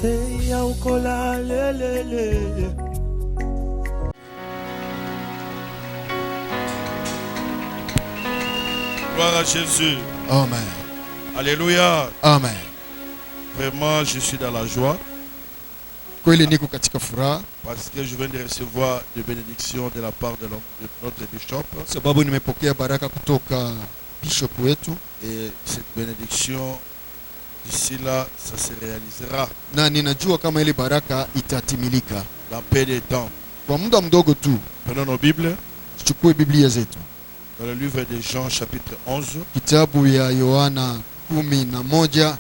Hey, Aokola, le, le, le. Gloire à Jésus. Amen. Alléluia. Amen. Vraiment, je suis dans la joie Kweli niko katika furaha parce que je viens de recevoir des bénédictions de la part de notre bishop. sababu nimepokea baraka kutoka bishop wetu, Et cette bénédiction, d'ici là, ça se réalisera na ninajua kama ile baraka itatimilika dans peu de temps. kwa muda mdogo tu. Prenons nos Bibles Tuchukue Biblia zetu, dans le livre de Jean chapitre 11 kitabu ya Yohana 11,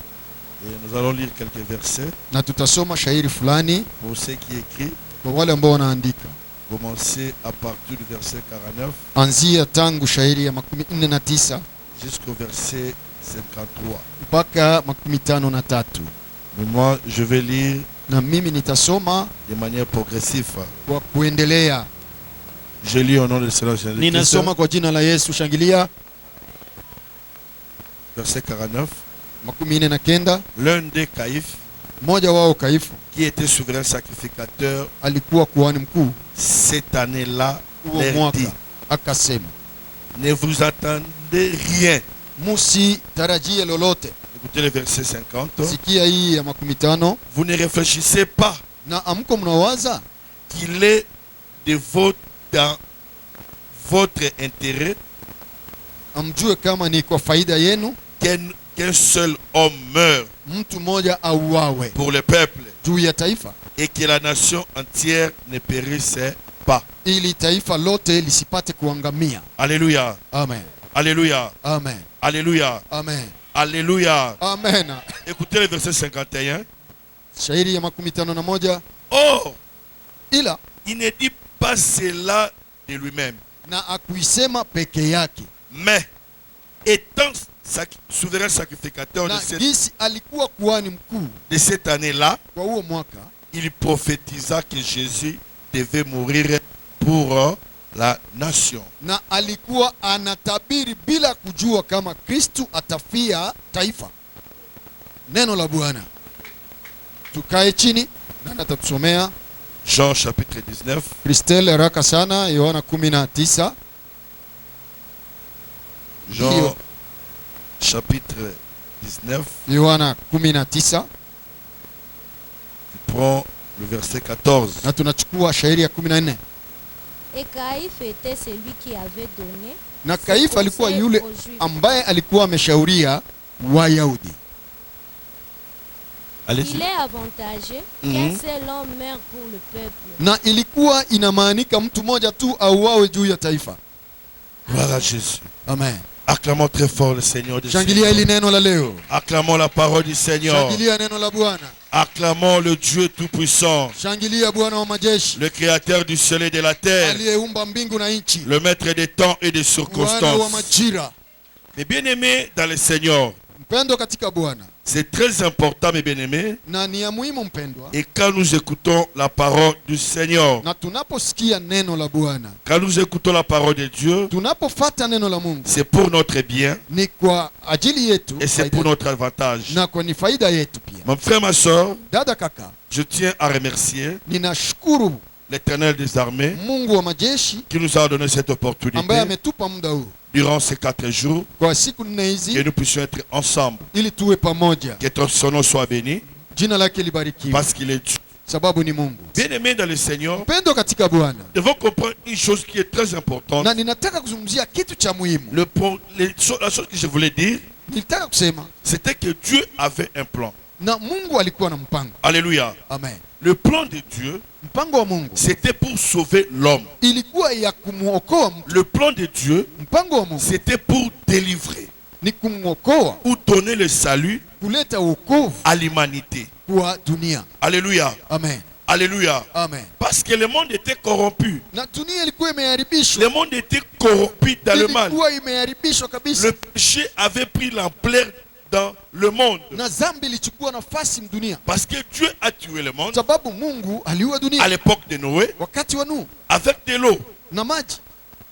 et nous allons lire quelques versets na tutasoma shairi fulani pour ceux qui écrivent. kwa wale ambao wanaandika. Commencer à partir du verset 49 Anzia tangu shairi ya 49 jusqu'au verset 53. mpaka 53. Mais moi, je vais lire Na mimi nitasoma de manière progressive. kwa kuendelea. Je lis au nom de Seigneur Jésus-Christ. Ninasoma kwa jina la Yesu, shangilia. Verset 49. 49. L'un des Caïphes, Mmoja wao Kaifu qui était souverain sacrificateur, alikuwa kuhani mkuu cette année-là, huo leur mwaka, dit: akasema, ne vous attendez rien. musitarajie lolote. Écoutez le verset 50. Sikia hii ya 50. Vous ne réfléchissez pas Na amko mnawaza qu'il est dans votre intérêt amjue kama ni kwa faida yenu qu'un seul homme meurt mtu mmoja auawe pour le peuple juu ya taifa, et que la nation entière ne périsse pas. ili taifa lote lisipate kuangamia. Alléluia. Amen. Alléluia. Amen. Alléluia. Amen. Alléluia. Amen. Écoutez le verset 51. Shairi ya 51. Or, Ila il ne dit pas cela de lui-même, na akuisema peke yake, mais étant souverain sacrificateur na gisi alikuwa kuhani mkuu de cette année-là, kwa huo mwaka, il prophétisa que Jésus devait mourir pour la nation. na alikuwa anatabiri bila kujua kama Kristu atafia taifa. Neno la Bwana. Tukae chini na natatusomea Jean chapitre 19. Kristel haraka sana, Yohana 19. Jean chapitre 19. Yohana 19. Prends le verset 14. Na tunachukua shairi ya 14. Et Caïphe était celui qui avait donné Na Kaifa alikuwa yule ambaye alikuwa ameshauria Wayahudi. il est avantageux qu'un seul homme meurt pour le peuple. Na ilikuwa inamaanika mtu mmoja tu auawe juu ya taifa. Gloire à Jésus. Amen. Acclamons très fort le Seigneur des Shangilia hili neno la leo. Acclamons la parole du Seigneur. Shangilia neno la Bwana. Acclamons le Dieu Tout-Puissant, Shangilia Bwana wa majeshi, le Créateur du ciel et de la terre, aliyeumba mbingu na nchi, le Maître des temps et des Bwana wa circonstances. majira. Mes bien-aimés dans le Seigneur, Mpendo katika Bwana. c'est très important, mes bien-aimés, Na ni ya muhimu mpendwa, et quand nous écoutons la parole du Seigneur, na tunaposikia neno la Bwana, quand nous écoutons la parole de Dieu, tunapofuata neno la Mungu, c'est pour notre bien ni kwa ajili yetu et c'est pour notre avantage. na kwa ni faida yetu pia. Mon frère, ma soeur, Dada kaka, je tiens à remercier ninashukuru l'Éternel des armées Mungu wa majeshi qui nous a donné cette ambaye opportunité ametupa muda huu durant ces 4 jours kwa siku 4 que hizi, nous puissions être ensemble. ili tuwe pamoja. Que son nom soit béni Jina lake libarikiwe, parce qu'il est Dieu. sababu ni Mungu. Bien-aimés dans le Seigneur, Mpendo katika Bwana, nous devons comprendre une chose qui est très importante. na ninataka kuzungumzia kitu cha muhimu. La chose que je voulais dire, Nilitaka kusema c'était que Dieu avait un plan. na Mungu alikuwa na mpango. Alléluia. Amen. Le plan de Dieu, Mpango wa Mungu c'était pour sauver l'homme. ilikuwa ya kumuokoa mtu. Le plan de Dieu, Mpango wa Mungu c'était pour délivrer, ni kumuokoa, pour donner le salut kuleta wokovu à l'humanité. kwa dunia. Alléluia. Amen. Alléluia. Amen. Parce que le monde était corrompu. Na dunia ilikuwa imeharibishwa, Le monde était corrompu dans le mal. ilikuwa imeharibishwa kabisa, Le péché avait pris l'ampleur dans le monde. na dhambi ilichukua nafasi mdunia, Parce que Dieu a tué le monde sababu Mungu aliua à dunia l'époque de Noé wakati wa Nuhu avec de l'eau. na maji,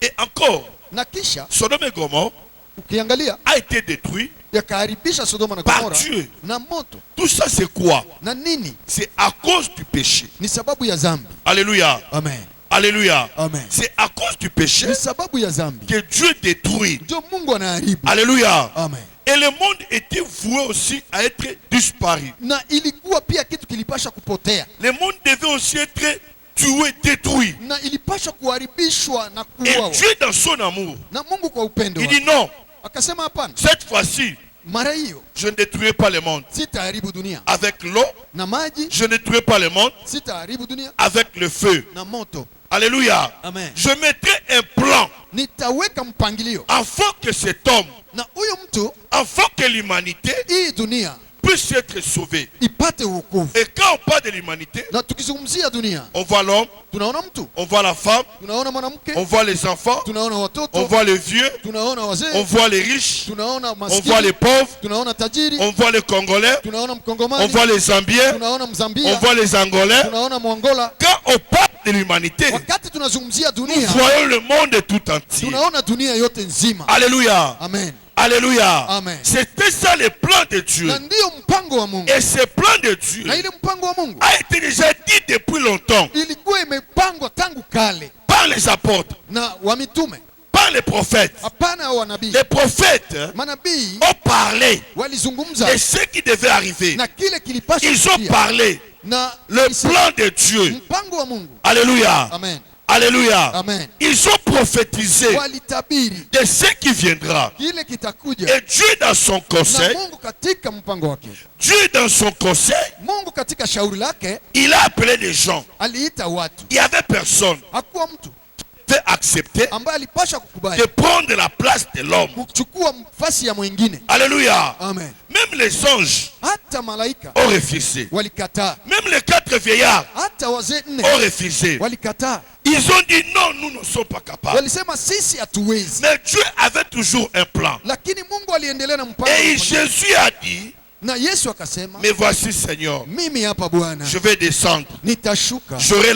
Et encore, na kisha Sodome et Gomorrhe ukiangalia a été détruit yakaharibisha Sodoma na par Gomora Dieu. na moto. Tout ça c'est quoi? Na nini? C'est à cause du péché. Ni sababu ya zambi. Alléluia. Amen. Alléluia. Amen. C'est à cause du péché Ni sababu ya zambi que Dieu détruit. ndio Mungu anaharibu. Alléluia. Amen. Et le monde était voué aussi à être disparu. Na ilikuwa pia kitu kilipasha kupotea. Le monde devait aussi être tué, détruit. Na ilipasha kuharibishwa na Et kuuawa. Dieu dans son amour, Na Mungu kwa upendo il wake dit non, akasema hapana, cette fois-ci, mara hiyo je ne détruirai pas le monde. sitaharibu dunia Avec l'eau, na maji, je ne détruirai pas le monde. sitaharibu dunia Avec le feu. na moto. Alléluia. Amen. Je mettrai un plan Nitaweka mpangilio afin que cet homme, na huyo mtu, afin que l'humanité hii dunia puisse être sauvée. ipate wokovu. Et quand on parle de l'humanité, Na tukizungumzia dunia, on voit l'homme, tunaona mtu, on voit la femme, tunaona mwanamke, on voit les enfants, tunaona on watoto, voit les vieux, tunaona on wazee, voit les riches, tunaona on voit maskini, les pauvres, tunaona tajiri, on voit les Congolais, tunaona on mkongomani, voit les Zambiens, tunaona on mzambia, voit les Angolais. tunaona mwangola. Quand on parle de l'humanité, Wakati tunazungumzia nous dunia, voyons le monde tout entier. tunaona dunia yote nzima. Alléluia. Amen. Alléluia. Amen. C'était ça le plan de Dieu. Na ndiyo mpango wa Mungu. Et ce plan de Dieu Na ile mpango wa Mungu a été déjà dit depuis longtemps ilikuwa imepangwa tangu kale par les apôtres, na wamitume, par les prophètes. hapana wanabii. Les prophètes Manabii ont parlé walizungumza de ce qui devait arriver. na kile kilipaswa Ils ont kufikia. parlé Na le plan de Dieu. mpango wa Mungu. Alléluia. Amen. Alléluia. Amen. Ils ont prophétisé Walitabiri de ce qui viendra. kile kitakuja. Et Dieu dans son Na conseil, Mungu katika mpango wake, Dieu dans son conseil, Mungu katika shauri lake il a appelé des gens. aliita watu. Il n'y avait personne Hakuwa mtu qui devait accepter ambaye alipasha kukubali de prendre la place de l'homme. kuchukua nafasi ya mwingine. Alléluia. Amen. Même les anges Hata malaika ont refusé. walikataa, Même les 4 vieillards hata wazee 4 ont refusé. walikataa. Ils ont dit non, nous ne sommes pas capables. Walisema sisi hatuwezi, Mais Dieu avait toujours un plan. lakini Mungu aliendelea na mpango. Et Jésus a dit, Na Yesu akasema, mais voici Seigneur, mimi hapa Bwana, je vais descendre. nitashuka, J'aurai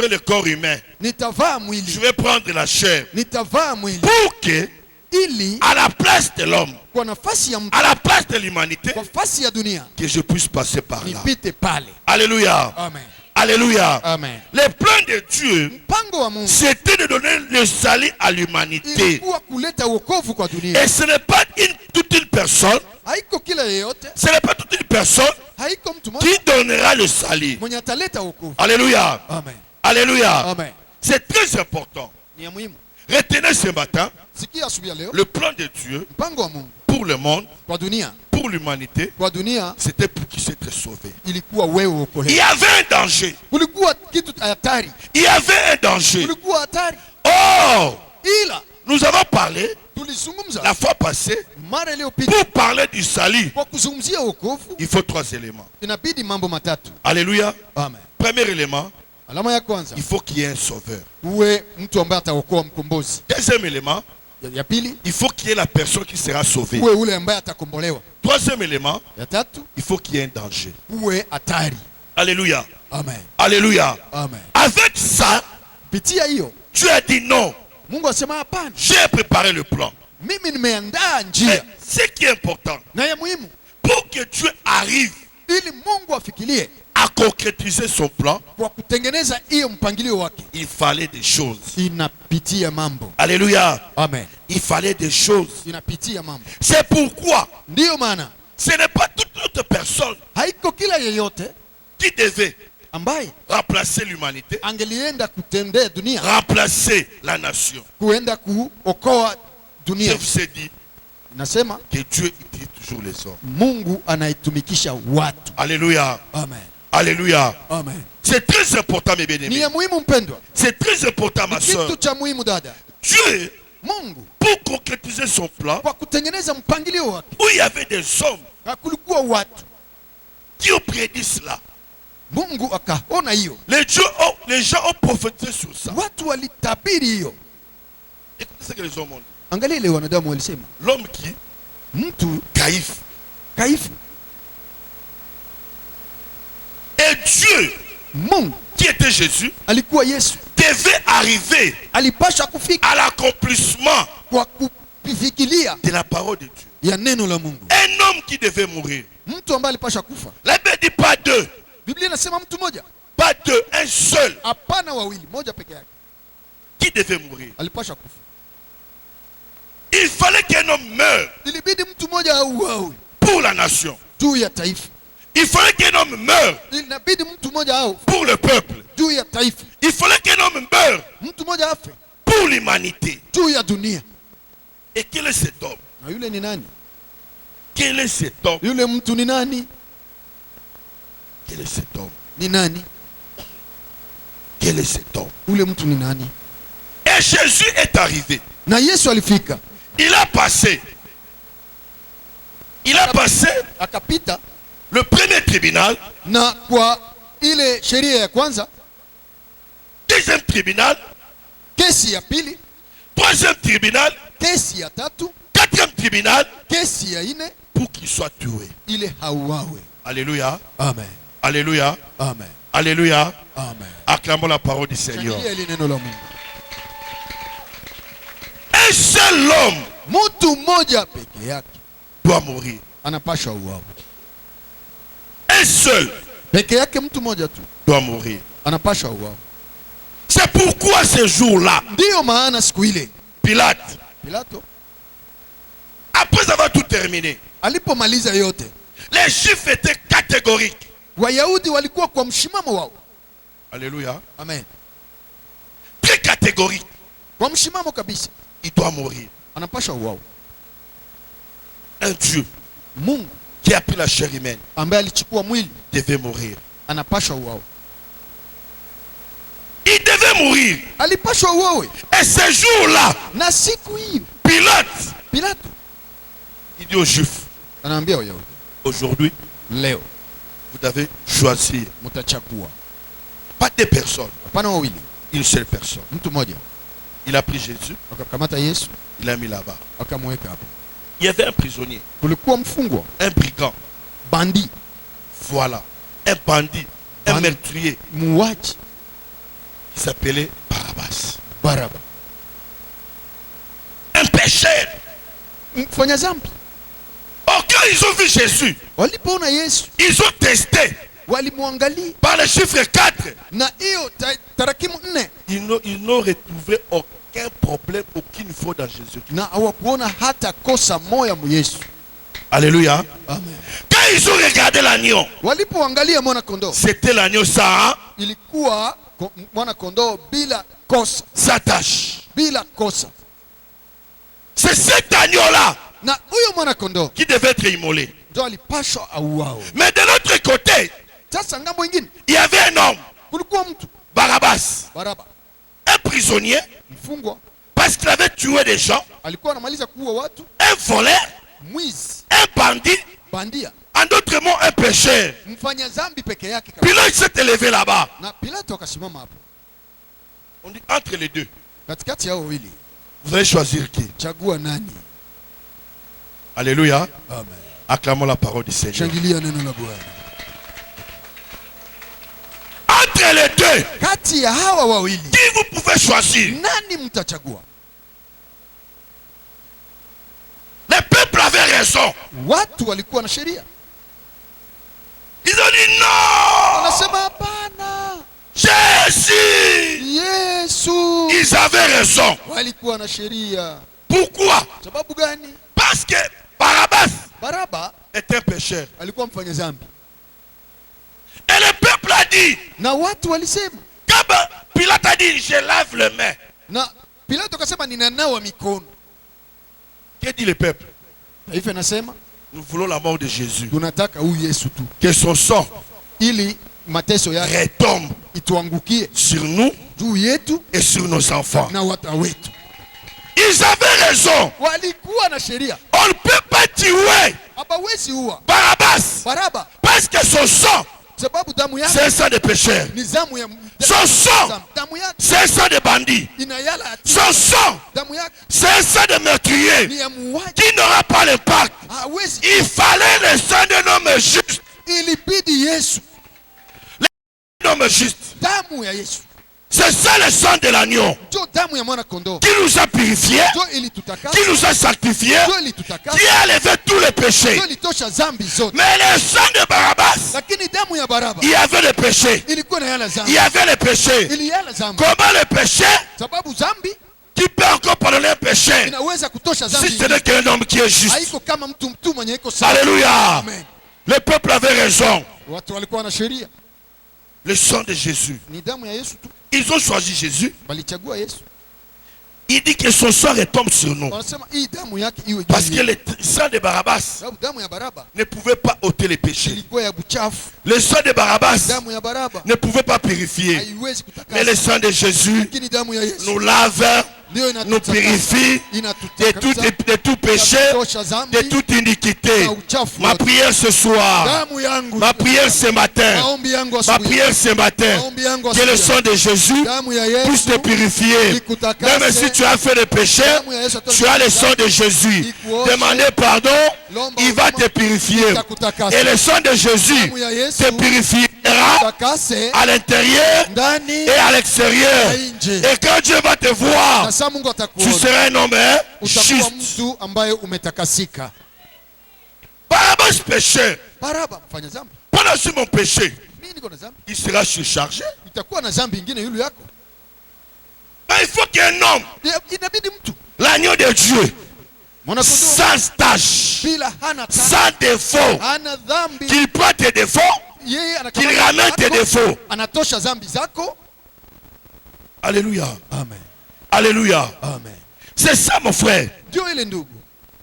le corps humain. nitavaa Je mwili, vais prendre la chair. nitavaa mwili Pour que, ili à la place de l'homme, kwa nafasi ya mtu, à la place de l'humanité, kwa nafasi ya dunia que je puisse passer par là. nipite pale. Alléluia. Amen. Alléluia. Amen. Le plan de Dieu, Mpango wa Mungu c'était de donner le salut à l'humanité. ilikuwa kuleta wokovu kwa dunia. Et ce n'est pas toute une personne, Haiko kila yeyote, ce n'est pas toute une personne haiko mtu mmoja qui donnera le salut. mwenye ataleta wokovu. Alléluia. Amen. Alléluia. Amen. C'est très important. Ni ya muhimu. Retenez ce matin Sikia asubuhi ya leo, le plan de Dieu mpango wa Mungu pour le monde, kwa dunia, pour l'humanité, kwa dunia c'était pour qu'ils soient sauvés. ilikuwa wewe Il uokolewe. y avait un danger. Kulikuwa kitu hatari, Il y avait un danger. kulikuwa hatari, Or, ila nous avons parlé tulizungumza la fois passée, mara iliyopita. pour parler du salut, Kwa kuzungumzia wokovu il faut 3 éléments. inabidi mambo matatu. Alléluia. Amen. Premier élément, Alama ya kwanza, il faut qu'il y ait un sauveur. uwe mtu ambaye ataokoa mkombozi. Deuxième élément, Ya pili, il faut qu'il y ait la personne qui sera sauvée. uwe ule ambaye atakombolewa. Troisième élément, Ya tatu, il faut qu'il y ait un danger. uwe hatari. Alléluia. Amen. Alléluia. Amen. Avec ça, Pitia hiyo Dieu a dit non, Mungu asema hapana, j'ai préparé le plan. mimi nimeandaa Mais njia. ce qui est important, Na ya muhimu, pour que Dieu arrive ili Mungu afikirie à concrétiser son plan, kwa kutengeneza hiyo mpangilio wake, il fallait des choses. inapitia mambo. Alléluia. Amen. Il fallait des choses. Inapitia mambo. C'est pourquoi Ndiyo maana ce n'est pas toute autre personne haiko kila yeyote qui devait ambaye remplacer l'humanité, angelienda kutendea dunia, remplacer la nation. kuenda kuokoa Je dunia. vous ai dit Nasema que Dieu utilise toujours les hommes. Mungu anaitumikisha watu. Alléluia. Amen. Alléluia. Amen. C'est très important, mes Ni bien-aimés. ya muhimu mpendwa, C'est très important, ma soeur. kitu cha muhimu dada. Dieu, Mungu pour concrétiser son plan, kwa kutengeneza mpangilio wake, où il y avait des hommes kulikuwa watu, qui ont prédit cela. Mungu akaona hiyo, Les gens ont prophétisé sur ça. watu walitabiri hiyo. Écoutez ce que les hommes ont dit. Angalia ile wanadamu walisema, L'homme qui, mtu Caïphe. kaifu. Et Dieu, Mungu qui était Jésus, alikuwa Yesu, devait arriver alipasha kufika à l'accomplissement kwa kufikilia de la parole de Dieu. ya neno la Mungu. Un homme qui devait mourir. Mtu ambaye alipasha kufa. La Bible dit pas deux. Biblia inasema mtu mmoja. Pas deux, un seul. Hapana wawili, moja peke yake. Qui devait mourir. Alipasha kufa. Il fallait qu'un homme meure. Ilibidi mtu mmoja auawe Pour la nation. juu ya taifa. Il fallait qu'un homme meure. Inabidi mtu mmoja au Pour le peuple. juu ya taifa. Il fallait qu'un homme meure. Mtu mmoja afe Pour l'humanité. juu ya dunia. Et quel est cet homme? Na yule ni nani? Quel est cet homme? Yule mtu ni nani? Quel est cet homme? Ni nani? Quel est cet homme? Ule mtu ni nani? Et Jésus est arrivé. Na Yesu alifika. Il a passé Akapita le premier tribunal, na kwa ile sheria ya kwanza, deuxième tribunal, kesi ya pili, troisième tribunal, kesi ya tatu, quatrième tribunal, kesi ya ine, pour qu'il soit tué. ile hauawe. Alléluia. Amen. Alléluia. Amen. Alléluia. Amen. Acclamons la parole du Seigneur. Shangilia ile neno la Mungu. Un seul homme Mtu mmoja peke yake doit mourir. anapasha uawe. Un seul Peke yake mtu mmoja tu doit mourir. anapasha uawe. C'est pourquoi ce jour-là, Ndiyo maana siku ile Pilate, Pilato après avoir tout terminé, alipomaliza yote, les Juifs étaient catégoriques. Wayahudi walikuwa kwa mshimamo wao. Alléluia. Amen. Très catégoriques. Kwa mshimamo kabisa, Il doit mourir. anapasha uawe. Un Dieu Mungu qui a pris la chair humaine ambaye alichukua mwili devait mourir. anapasha uawe. Il devait mourir. Alipasha uawe. Et ce jour-là, Na siku hiyo Pilate, Pilato il dit aux Juifs, anaambia Wayahudi, aujourd'hui, leo vous devez choisir mtachagua. pas deux personnes, Hapana wawili, une seule personne. mtu mmoja. Il a pris Jésus, Akakamata Yesu il l'a mis là-bas. akamweka hapo. Il y avait un prisonnier, Kulikuwa mfungwa, un brigand, bandi, voilà, un bandit, un Bandit. meurtrier muuaji, qui s'appelait Barabbas. Baraba, Un pécheur. mfanya zambi. Oh, quand ils ont vu Jésus, Walipoona Yesu ils ont testé walimwangalia, par le chiffre 4. na hiyo tarakimu 4 Ils n'ont retrouvé aucun problème, aucune faute dans Jésus. na hawakuona hata kosa moya mu Yesu. Alléluia. Amen. Quand ils ont regardé l'agneau, Walipoangalia mwana kondoo, c'était l'agneau sans ilikuwa mwana kondoo bila kosa, sa tache. bila kosa. C'est cet agneau-là Na huyo mwana kondoo qui devait être immolé. ndo alipashwa auao. Mais de l'autre côté, Sasa ngambo ingine il y avait un homme, kulikuwa mtu Barabbas, Baraba, un prisonnier, mfungwa, parce qu'il avait tué des gens, alikuwa anamaliza kuua watu, un voleur, mwizi, un bandit, bandia, en d'autres mots, un pécheur. mfanya zambi peke yake kabisa. Pilate s'est élevé là-bas. Na Pilato akasimama hapo On dit entre les deux, katikati yao wawili, vous allez choisir qui? chagua nani? Alléluia. Amen. Acclamons la parole du Seigneur. Shangilia neno la Bwana. Entre les deux, Kati ya hawa wawili, qui vous pouvez choisir? nani mtachagua? Le peuple avait raison. Watu walikuwa na sheria, Ils ont dit non. wanasema hapana, Jésus. Yesu. Ils avaient raison. Walikuwa na sheria. Pourquoi? Sababu gani? Parce que Barabbas Baraba est un pécheur. alikuwa mfanya zambi, Et le peuple a dit, na watu walisema, comme Pilate a dit, je lave les mains. na Pilato akasema ninanawa mikono. Que dit le peuple? Taifa nasema Nous voulons la mort de Jésus. tunataka huyu Yesu tu, Que son sang ili mateso yake retombe ituangukie sur nous juu yetu et sur nos enfants. na wata wetu. Ils avaient raison. Walikuwa na sheria, On ne peut pas tuer hapawezi uwa Barabbas Baraba parce que son sang, sababu damu yake c'est un sang de pécheur. ni zamu ya Son sang, damu yake c'est un sang de bandit. inayala hatia. Son sang, Damu yake c'est un sang de meurtrier ni ya muuaji, qui n'aura pas l'impact. hawezi. Il fallait le sang d'un homme juste. Ilibidi Yesu, Un homme juste. damu ya Yesu. C'est ça le sang de l'agneau ndio damu ya mwana kondoo, qui nous a purifiés, ndio ilitutakasa, qui nous a sanctifiés, ndio ilitutakasa, qui a enlevé tous les péchés. ndio ilitosha dhambi zote. Mais le sang de Barabbas, Lakini damu ya Baraba il y avait le péché. ilikuwa na yala Il dhambi, y avait le péché. iliyala dhambi, Comment le péché sababu dhambi qui peut encore pardonner un péché inaweza kutosha si dhambi. ce n'est qu'un homme qui est juste? Haiko kama mtu mwenye iko sawa. Alléluia. Amen. Le peuple avait raison. Watu walikuwa na sheria, Le sang de Jésus. ni damu ya Yesu tu, Ils ont choisi Jésus. walichagua Yesu. Il dit que son sang retombe sur nous. Wanasema hii damu yake iwe juu Parce que yetu. le sang de Barabbas Sababu damu ya Baraba ne pouvait pas ôter les péchés. ilikuwa ya buchafu. Le sang de Barabbas Damu ya Baraba ne pouvait pas purifier. haiwezi Mais le kutakasa, sang de Jésus lakini damu ya Yesu nous lave, ndio nous purifie de tout péché, de toute iniquité. Ma prière ce soir, Damu yangu, ma prière ce matin, maombi yangu ma asubuhi, prière ce matin, maombi yangu que le asubuhi, sang de Jésus damu ya puisse te Yesu purifier. ikutakase. Même si tu as fait des péchés, Damu ya Yesu tu as le sang de Jésus. ikuoshe. Demandez pardon, Lomba il va huruma, te purifier. itakutakasa. Et le sang de Jésus Damu ya Yesu te purifiera takase à l'intérieur ndani et à l'extérieur. na nje. Et quand Dieu va te voir, Na saa Mungu tu atakuona, seras un homme utakuwa juste. mtu ambaye umetakasika. Barabbas péchait. Baraba mfanya dhambi, Pendant ce mon péché, mimi niko na dhambi, il sera surchargé. itakuwa na dhambi ingine yule yako. Mais il faut qu'un homme, Inabidi mtu l'agneau de Dieu, mwanakondoo sans tâche, bila hana taa, sans défaut, hana dhambi, qu'il prend tes défauts, yeye qu'il anakamata ramène tes zako, défauts. anatosha dhambi zako. Alléluia. Amen. Alléluia. Amen. C'est ça mon frère. Ndio ile ndugu,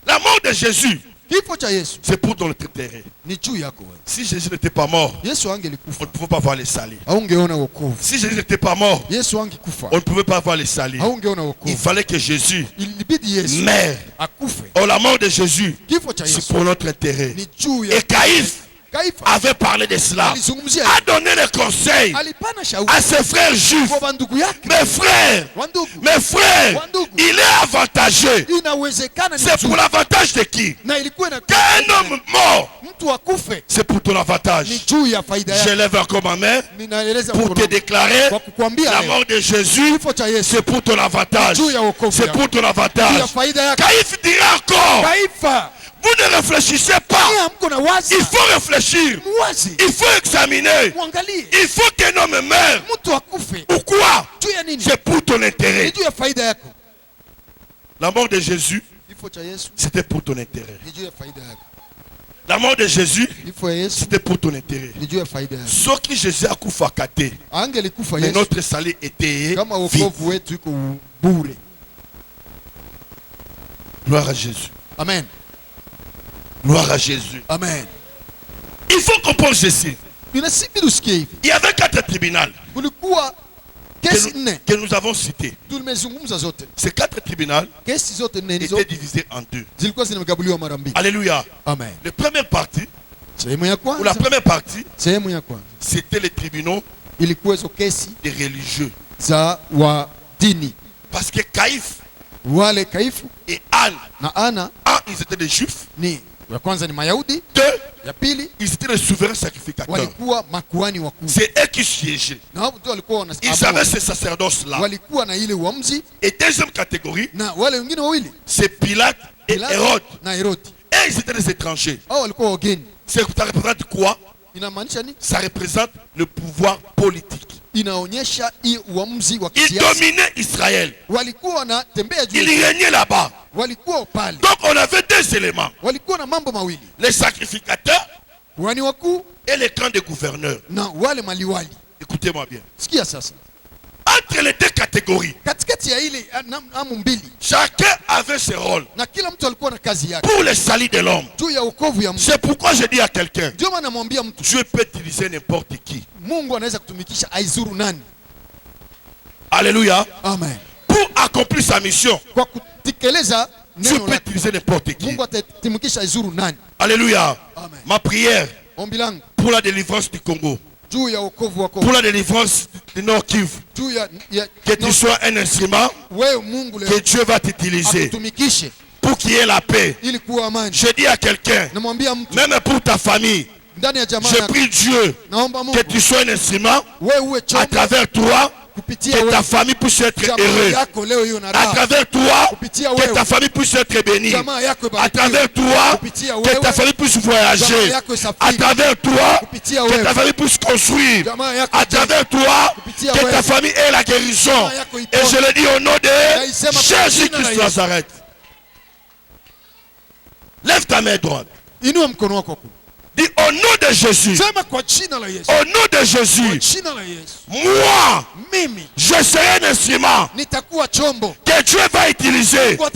La mort de Jésus, kifo cha Yesu c'est pour ton intérêt. ni juu yako wewe. Si Jésus n'était pas mort, Yesu on angelikufa ne pouvait pas voir les salis. haungeona wokovu. Si Jésus n'était pas mort, Yesu angekufa on ne pouvait pas voir les salis. haungeona Il wokovu. fallait que Jésus Ilibidi Yesu meure. akufe. Oh, la mort de Jésus, Kifo cha c'est Yesu pour notre intérêt. ni juu ya Et Caïphe Kaifa avait parlé de cela, alizungumzia, a donné le conseil alipana shauri à ses frères juifs. kwa bandugu yake. Mes frères, Wandugu, mes frères, il est avantageux. inawezekana ni C'est pour nzuri. l'avantage de qui? Na ilikuwa na Qu'un homme mort, mtu akufe c'est pour ton avantage. ni juu ya faida yake. J'élève encore ma main Ninaeleza pour te mkono déclarer kwa kukwambia la leo, mort de Jésus, kifo cha Yesu c'est pour ton avantage. juu ya wokovu C'est yako, pour ton juu ya avantage. faida yake. Caïphe dira encore, Kaifa, vous ne réfléchissez pas. yeye hamko na wazi, Il faut réfléchir. muwazi, Il faut examiner. muangalie Il faut qu'un homme meure. mtu akufe Pourquoi? juu ya nini? C'est pour ton Ni intérêt. juu ya faida yako. La mort de Jésus, Kifo cha Yesu c'était pour ton intérêt. ni juu ya faida yako. La mort de Jésus, Kifo ya Yesu c'était pour ton intérêt. ni juu ya faida yako. Ce qui Jésus a coupé, Angelikufa mais Yesu notre salut était kama vide. wokovu wetu iko bure. Gloire à Jésus. Amen. Gloire à Jésus. Amen. Il faut comprendre ceci. Inasibidi usikie hivi. Il y avait 4 tribunaux Kulikuwa kesi nne que nous avons cités. tulimezungumza zote. Ces 4 tribunaux Kesi zote nne hizo étaient divisés en 2. zilikuwa zimegabuliwa mara mbili. Alléluia. Amen. La première partie, Sehemu ya ou la kwanza, première partie, sehemu ya kwanza c'était les tribunaux ilikuwa hizo kesi des religieux. za wa dini, Parce que Caïphe wale Kaifu et Anne, na Ana ils étaient des juifs. ni ya kwanza ni Mayahudi, 2, ya pili ils étaient les souverains sacrificateurs. walikuwa makuhani wakuu, C'est eux qui siégeaient. na hapo ndio walikuwa Ils avaient wana ces sacerdoces-là. walikuwa na ile uamuzi, Et deuxième catégorie, na wale wengine wawili c'est Pilate et Pilato Hérode. na Herodi, Et ils étaient des étrangers. hao walikuwa wageni. Ça représente quoi? Inamaanisha nini? Ça représente le pouvoir politique. Inaonyesha hii uamuzi wa Ils kisiasa. dominaient Israël. Walikuwa wanatembea juu, Ils régnaient là-bas. walikuwa pale, Donc on avait 2 éléments. walikuwa na mambo mawili, Les sacrificateurs kuhani wakuu et les camps des gouverneurs. na wale maliwali. Écoutez-moi bien. Sikia sasa, Entre les 2 catégories, katikati ya ile amu mbili, chacun avait ses rôles na kila mtu alikuwa na kazi yake pour le salut de l'homme. juu ya wokovu ya mtu. C'est pourquoi je dis à quelqu'un, Ndio maana namwambia mtu, Dieu peut utiliser n'importe qui. Mungu anaweza kutumikisha aizuru nani. Alléluia. Amen. Pour accomplir sa mission, Kwa kutekeleza Dieu neno peut la utiliser n'importe qui. Mungu atatumikisha aizuru nani. Alléluia. Amen. Ma prière Ombi langu pour la délivrance du Congo, juu ya wokovu wako, pour la délivrance du Nord Kivu, juu ya que tu sois un instrument wewe Mungu que leo Dieu va t'utiliser akutumikishe pour qu'il y ait la paix. ili kuwa amani. Je dis à quelqu'un, Namwambia mtu même pour ta famille, ndani ya jamaa je yako, prie Dieu naomba que Mungu tu sois un instrument wewe uwe à chombo travers toi que ta famille puisse être heureuse. À travers toi, que ta famille puisse être bénie. À travers toi, que ta famille puisse voyager. À travers toi, que ta famille puisse construire. À travers toi, que ta famille ait la guérison. Et je le dis au nom de Jésus-Christ de Nazareth. Lève ta main droite. Dis au nom de Jésus. Au nom de Jésus. Moi, je serai un instrument que Dieu va utiliser pour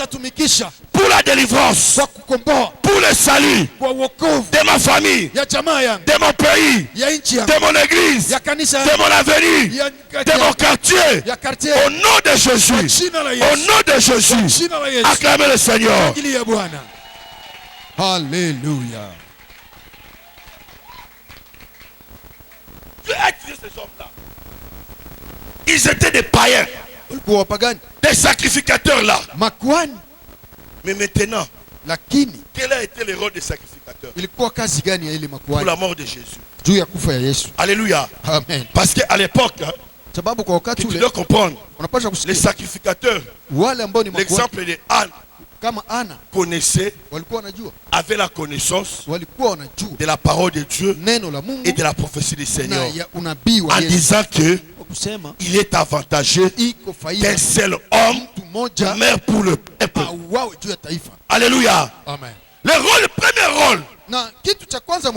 la délivrance, pour le salut de ma famille, de mon pays, de mon église, de mon avenir, de mon quartier. Au nom de Jésus. Au nom de Jésus. Acclamez le Seigneur. Alléluia. Ces hommes-là, ils étaient des païens, des sacrificateurs là. Mais maintenant, quel a été le rôle des sacrificateurs pour la mort de Jésus? Alléluia. Amen. Parce qu'à l'époque, tu dois comprendre, les sacrificateurs, l'exemple de Anne connaissait, avait la connaissance de la parole de Dieu et de la prophétie du Seigneur, en disant que il est avantageux qu'un seul homme meurt pour le peuple. Alléluia. Amen. Le premier rôle,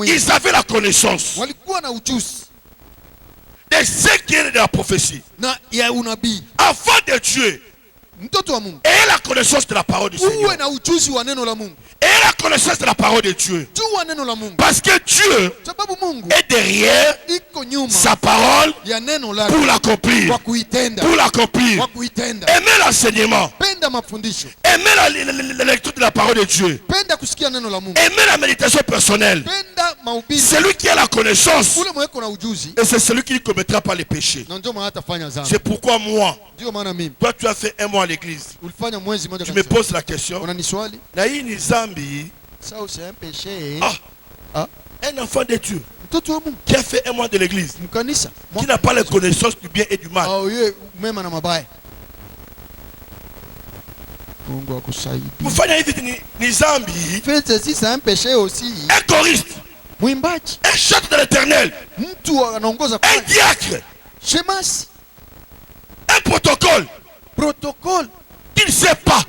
ils avaient la connaissance de ce qui est de la prophétie. Avant de tuer, et la connaissance de la parole du Seigneur. Et la connaissance de la parole de Dieu. Parce que Dieu est derrière sa parole pour l'accomplir. Pour l'accomplir. Aimez l'enseignement. Aimez la lecture de la parole de Dieu. Aimez la méditation personnelle. Celui qui a la connaissance, et c'est celui qui ne commettra pas les péchés. C'est pourquoi moi, toi tu as fait un mois à l'église. Tu me poses la question. Un enfant de Dieu qui a fait un mois de l'église, qui n'a pas la connaissance du bien et du mal. C'est un péché aussi. Un choriste, un chanteur de l'Éternel, un diacre, un protocole qui ne sait pas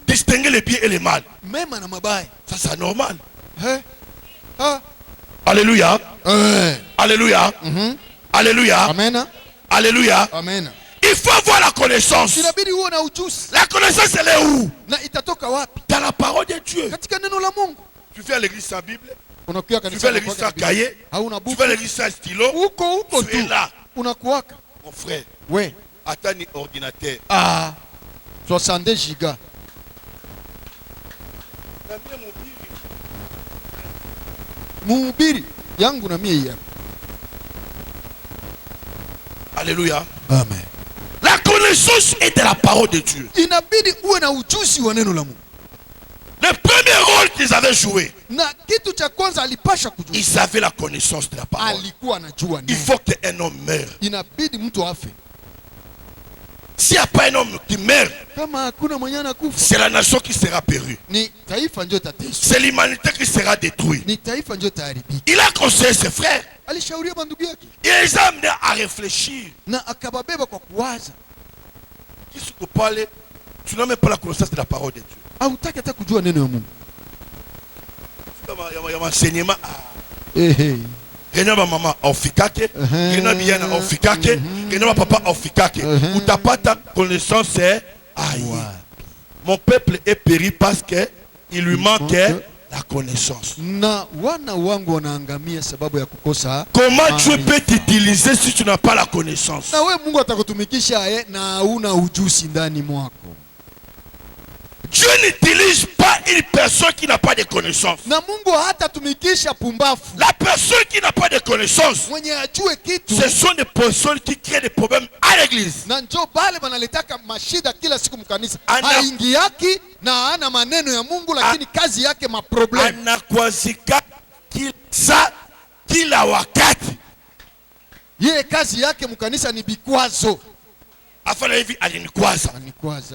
distinguer le bien et le mal. Ça c'est normal. Alléluia. Alléluia. Alléluia. Amen. Alléluia. Amen. Il faut avoir la connaissance. La connaissance, elle est où? Dans la parole de Dieu. Tu viens à l'église sans Bible, tu viens à l'église sans cahier, tu viens à l'église sans stylo, tu es là. Mon frère, attends un ordinateur. 62 gigas. Mubiri yangu na mie yangu. Alléluia. Amen. La connaissance est de la parole de Dieu. Inabidi uwe na ujuzi wa neno la Mungu. Le premier rôle qu'ils avaient joué, na kitu cha kwanza alipasha kujua, ils avaient la connaissance de la parole. Alikuwa anajua neno. Il faut qu'un homme meure. Inabidi mtu afe. S'il n'y a pas un homme qui meurt, c'est la nation qui sera perdue. C'est l'humanité qui sera détruite. Il a conseillé ses frères. Il les a amenés à réfléchir. Tu n'as même pas la connaissance de la parole de Dieu. Il y a un enseignement. Kena ba mama ofikake, kena biana ofikake, kena ba papa ofikake. Utapata connaissance c'est aïe. Mon peuple est péri parce que il lui manquait la connaissance. Comment Dieu peut t'utiliser si tu n'as pas la connaissance? Dieu n'utilise pas une personne qui n'a pas de connaissance. La personne qui n'a pas de connaissance, ce sont des personnes qui créent des problèmes à l'église. Anakwazika kila wakati Yeye kazi yake mkanisa ni bikwazo. Afala hivi alinikwaza.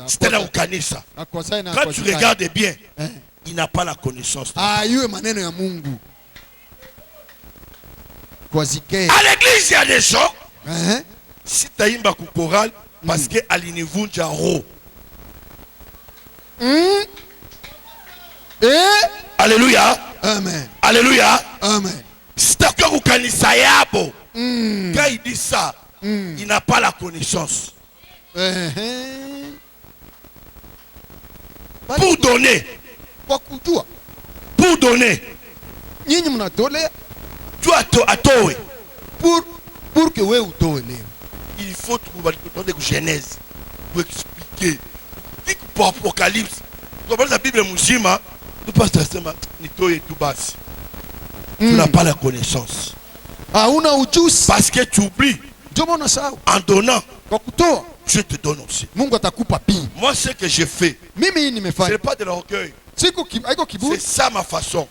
C'était là au kanisa. Quand tu regardes bien, il n'a pas la connaissance. Yue maneno ya Mungu. Kwazike. À l'église il y a des gens. Si taimba ku choral parce que alinivunja ro. Alléluia. Amen. Alléluia. Amen. C'est encore au kanisa yabo. Quand il dit ça, il n'a pas la connaissance. Pour donner. Pour donner. Tu as toé. Pour que we utoe. Il faut trouver une Genèse pour expliquer. Pour Apocalypse. Dans la Bible Mujima, nous passons ni toé tout bas. Tu n'as pas la connaissance. Parce que tu oublies. En donnant, je te donne aussi. Moi, ce que j'ai fait, ce n'est pas de l'orgueil. C'est ça ma façon.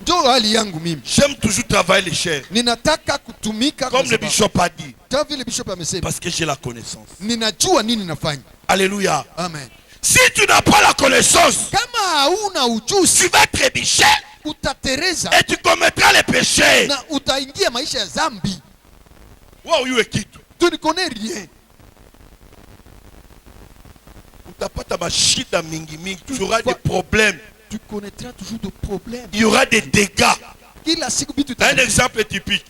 J'aime toujours travailler les chairs. Comme le bishop a dit. Parce que j'ai la connaissance. Alléluia. Amen. Si tu n'as pas la connaissance, tu vas trébucher. Et tu commettras les péchés. Wow, you est tu ne connais rien. Tu auras des problèmes. Tu connaîtras toujours des problèmes. Il y aura des dégâts. Un exemple typique.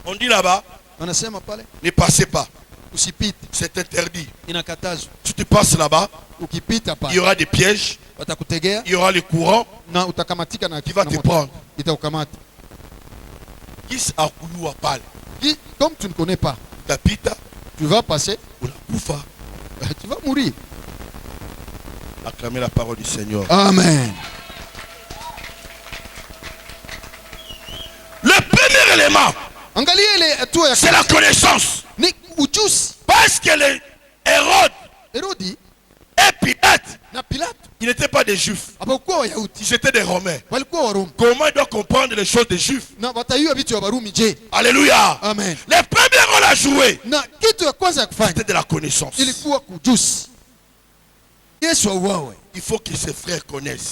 On dit là-bas, ne passez pas. C'est interdit. Si tu passes là-bas, il y aura des pièges. Il y aura les courants qui va te prendre. Comme tu ne connais pas, tu vas passer, tu vas mourir. Acclamez la parole du Seigneur. Amen. Le premier élément, c'est la connaissance. Parce que les Hérode et Pilate, ils n'étaient pas des Juifs. Ils étaient des Romains. Comment ils doivent comprendre les choses des Juifs? Alléluia. Amen. Les premiers rôles à jouer, c'était de la connaissance. Il faut que ses frères connaissent.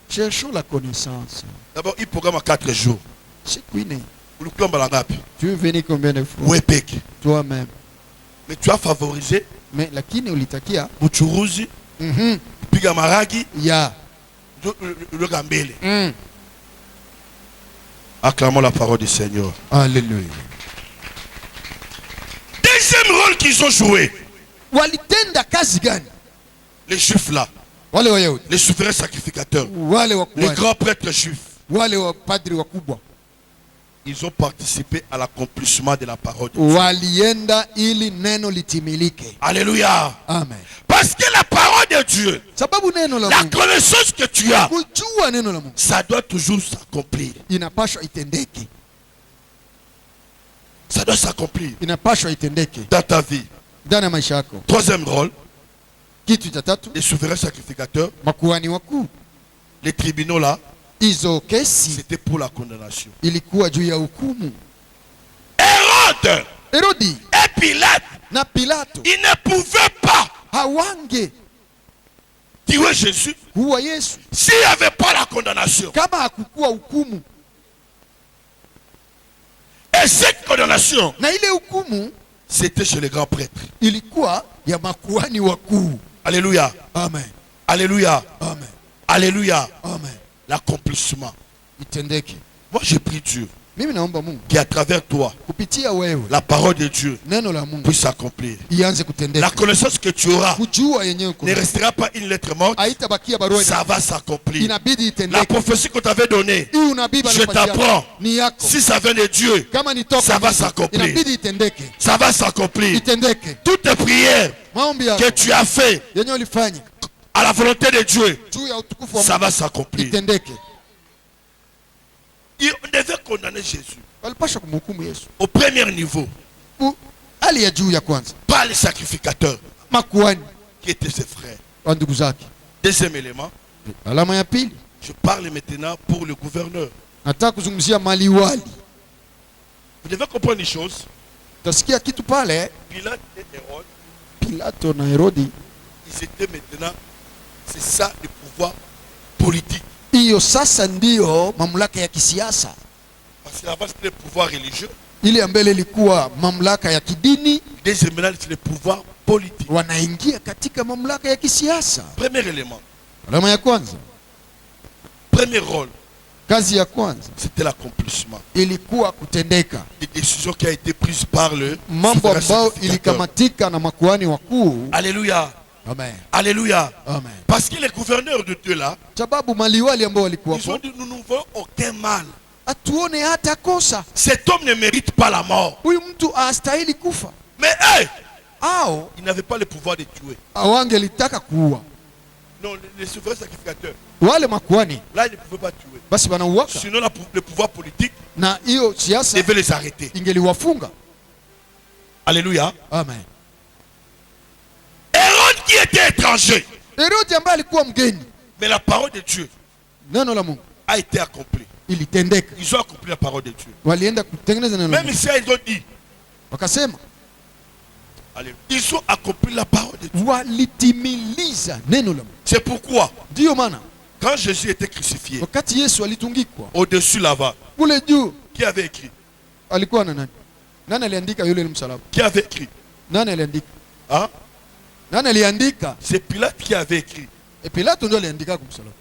Cherchons la connaissance. D'abord, il programme à 4 jours. Tu es venu combien de fois? Toi-même. Mais tu as favorisé. Mais la kine ulitakia. Buchuruzi. Pigamaragi. Ya. Le Gambele. Acclamons la parole du Seigneur. Alléluia. Deuxième rôle qu'ils ont joué. Les Juifs là. Les souverains sacrificateurs. Les grands prêtres juifs. Ils ont participé à l'accomplissement de la parole de Dieu. Alléluia. Amen. Parce que la parole de Dieu, la connaissance que tu as, ça doit toujours s'accomplir. Ça doit s'accomplir dans ta vie. Troisième rôle, les souverains sacrificateurs, les tribunaux là, c'était pour la condamnation. Hérode et Pilate, ils ne pouvaient pas tuer Jésus s'il n'y avait pas la condamnation. Et cette condamnation, c'était chez les grands prêtres. Alléluia. Amen. Alléluia. Amen. Alléluia. Amen. L'accomplissement. Moi j'ai pris Dieu qui à travers toi la parole de Dieu puisse s'accomplir. La connaissance que tu auras ne restera pas une lettre morte. Ça va s'accomplir. La prophétie qu'on t'avait donnée, je t'apprends, si ça vient de Dieu, ça va s'accomplir. Ça va s'accomplir. Toutes tes prières que tu as fait à la volonté de Dieu, ça va s'accomplir. On devait condamner Jésus au premier niveau par les sacrificateurs qui étaient ses frères. Deuxième élément, Je parle maintenant pour le gouverneur. Nataka kuzungumzia maliwali. Vous devez comprendre une chose. Utasikia kitu pale. Pilate et Hérode, Pilato na Herodi, ils étaient maintenant, c'est ça le pouvoir politique. hiyo sasa ndio mamlaka ya kisiasa. Parce que avant c'était le pouvoir religieux. Ile ya mbele ilikuwa mamlaka ya kidini, Deuxième maintenant c'est le pouvoir politique. wanaingia katika mamlaka ya kisiasa. Premier élément, Alama ya kwanza, premier rôle, kazi ya kwanza c'était l'accomplissement ilikuwa kutendeka des décisions qui a été prise par le mambo souverain ambayo sacrificateur. ilikamatika na makuhani wakuu. Alléluia. Amen. Alléluia. Amen. Parce que les gouverneurs de Dieu là, Sababu maliwali ambao walikuwa ils ont hapo, dit nous ne voyons aucun mal. atuone hata kosa, Cet homme ne mérite pas la mort. huyu mtu astahili kufa. Mais hey, Au il n'avait pas le pouvoir de tuer. awangelitaka kuua Non, les souverains sacrificateurs, wale makuhani, là, ils ne pouvaient pas tuer. basi wanauaka, Sinon, le pouvoir politique na hiyo siasa devait les arrêter. ingeliwafunga. Alléluia. Amen. Hérode qui était étranger, Herodi ambaye alikuwa mgeni, mais la parole de Dieu neno la Mungu a été accomplie. ilitendeka. Ils ont accompli la parole de Dieu. Walienda kutengeneza neno la Même Mungu, ici, ils ont dit, wakasema Alléluia. Ils ont accompli la parole de Dieu. walitimiliza neno la Mungu. C'est pourquoi, Ndiyo maana quand Jésus était crucifié, wakati Yesu alitungikwa au-dessus là-bas, kule juu, qui avait écrit? alikuwa na nani? Nani aliandika yule msalaba? Qui avait écrit? Nani aliandika? Hein? Nani aliandika? C'est Pilate qui avait écrit. Pilato ndio aliandika kwa msalaba.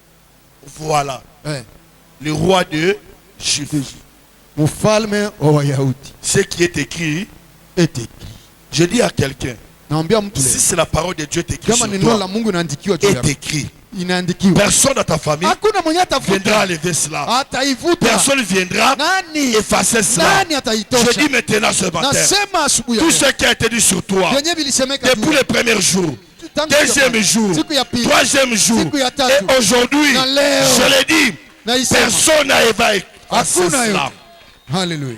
Voilà, Eh, le roi de Juifs. mfalme wa Wayahudi Ce qui est écrit, eti. je dis à quelqu'un, Naambia mtu si leo, c'est la parole de Dieu écrite kama sur ni neno la toi, Mungu inaandikiwa juu est yako, écrit. inaandikiwa. Personne dans ta famille Hakuna mwenye viendra atafuta, enlever cela. ataivuta. Personne viendra Nani? effacer cela. Nani Je ataitosha? dis maintenant ce matin, Nasema asubuhi ya tout leo, ce qui a été dit sur toi, vyenye vilisemeka juu depuis le premier jour, tangu deuxième jour, siku ya pili, troisième jour, siku ya tatu, et aujourd'hui, na leo, je l'ai dit, naisema personne n'a effacer hakuna cela. yote. Haleluya.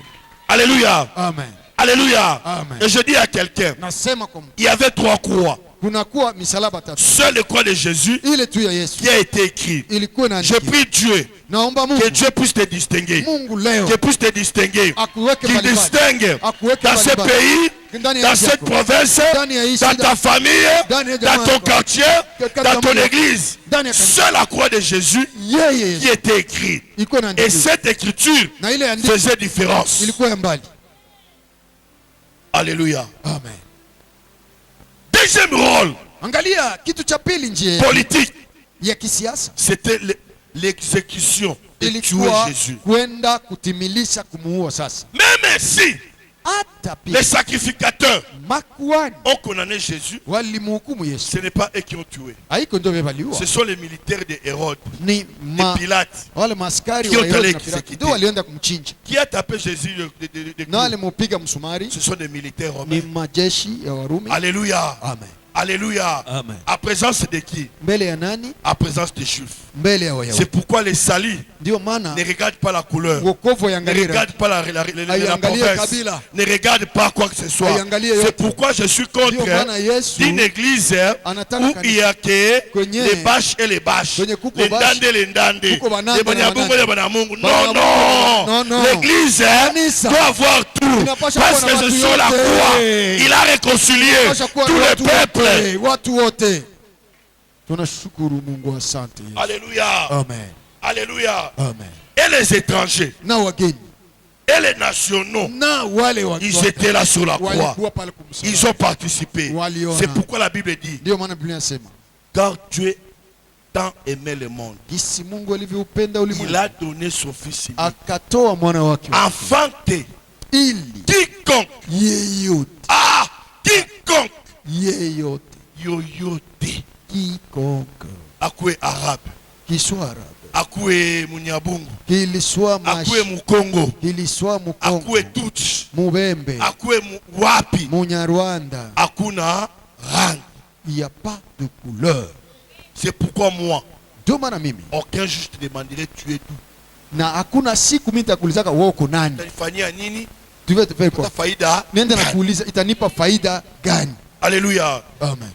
Alléluia. Amen. Alléluia. Amen. Et je dis à quelqu'un, Nasema kwa mtu, il y avait 3 croix. kunakuwa misalaba tatu. Seule croix de Jésus Ile tu ya Yesu qui a été écrit. ilikuwa Je inaandikiwa. prie Dieu, Naomba que Mungu, Dieu puisse te distinguer. Mungu leo Que puisse te distinguer. akuweke Qu'il mbalimbali, distingue akuweke dans ce mbalimbali, pays, ndani ya dans nchi cette yako, province, ndani ya hii dans shida, ta famille, ndani ya dans jamaa ton yako, quartier, katika dans ton jamii yako, église. ndani ya kanisa. C'est la croix de Jésus Yeye qui Yesu était écrite. ilikuwa Et inaandikiwa, cette écriture na ile andiko faisait différence. ilikuwa ya mbali. Alléluia. Amen. Deuxième rôle Angalia kitu cha pili, njia politique, ya kisiasa c'était l'exécution de tuer ilikuwa Jésus. kwenda kutimilisha kumuua. Sasa Même si hata les pia sacrificateurs makuhani ont condamné Jésus, walimhukumu Yesu, ce n'est pas eux qui ont tué. haiko ndio waliua, Ce sont les militaires de Hérode, ni de Pilate, wale maskari Qui wa ont Herode allé na Pilato exécuter. ndio walienda kumchinja, qui a tapé Jésus de na coups. walimupiga msumari. Ce sont des militaires Ni romains. majeshi ya Warumi. Alléluia. Amen. Alléluia. Amen. À présence de qui? Mbele ya nani? À présence des Juifs. Mbele ya C'est Wayahudi. pourquoi les salis Ndio maana ne regardent pas la couleur, wokovu ne yangalia regardent pas la Haiangalie province, kabila. ne regardent pas quoi que ce soit. Haiangalie C'est yote. pourquoi je suis Ndio contre maana Yesu d'une église anataka où il y a que kwenye les bâches et les bâches, kwenye kuko les bash, ndande, les ndande, kuko banande les na banyamungu, banande. les banamungu. Non, Banamungu. non, Non, non. l'église Kanisa. doit avoir tout, Inapasha parce kuwa na que watu sur la yote. croix, il a réconcilié Pasha kuwa tous na les watu peuples. wote, watu wote. Tunashukuru Mungu, asante Yesu. Alléluia, Amen. alléluia. Amen. Et les étrangers, Na wageni et les nationaux, na wale ils étaient là sur la croix. walikuwa pale kumsalaba. Ils ont participé. Waliona. C'est pourquoi la Bible dit, Ndio maana Biblia inasema car Dieu tant aimait le monde, jinsi Mungu alivyoupenda il ulimwengu a donné son fils unique, akatoa mwana wake afin que ili quiconque, yeyote quiconque, yoyote, kikonka akwe arabe, kiswara akwe munyabungu, kiliswa akwe mashi mukongo, kiliswa mukongo akwe tutsi, mubembe akwe wapi, munyarwanda, akuna rangi. il n'y a pas de couleur. C'est pourquoi moi, Ndio maana mimi aucun juge te demanderait tu es d'où. na hakuna siku mimi nitakuulizaka wewe uko nani, Utanifanyia nini? tu veux te faire quoi, Pata faida. niende na kuuliza itanipa faida gani? Alléluia. Amen.